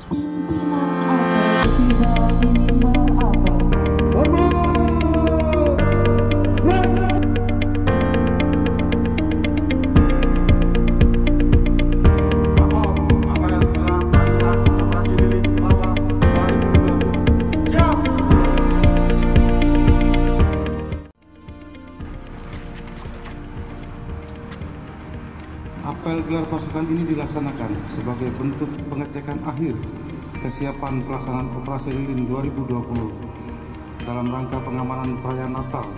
Pimpinan apel tiba di mimbar apel. Apel gelar pasukan ini dilaksanakan sebagai bentuk pengecekan akhir kesiapan pelaksanaan Operasi Lilin 2020 dalam rangka pengamanan perayaan Natal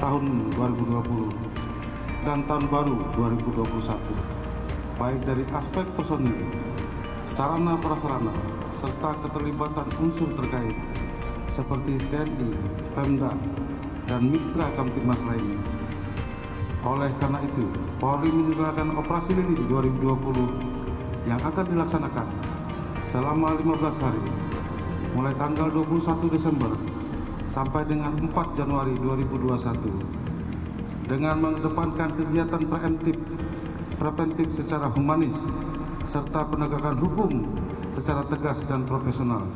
tahun 2020 dan Tahun Baru 2021, baik dari aspek personil, sarana prasarana, serta keterlibatan unsur terkait seperti TNI, Pemda, dan mitra Kamtibmas lainnya. Oleh karena itu, Polri menyelenggarakan Operasi Lilin 2020 yang akan dilaksanakan selama 15 hari, mulai tanggal 21 Desember sampai dengan 4 Januari 2021, dengan mengedepankan kegiatan preventif secara humanis, serta penegakan hukum secara tegas dan profesional.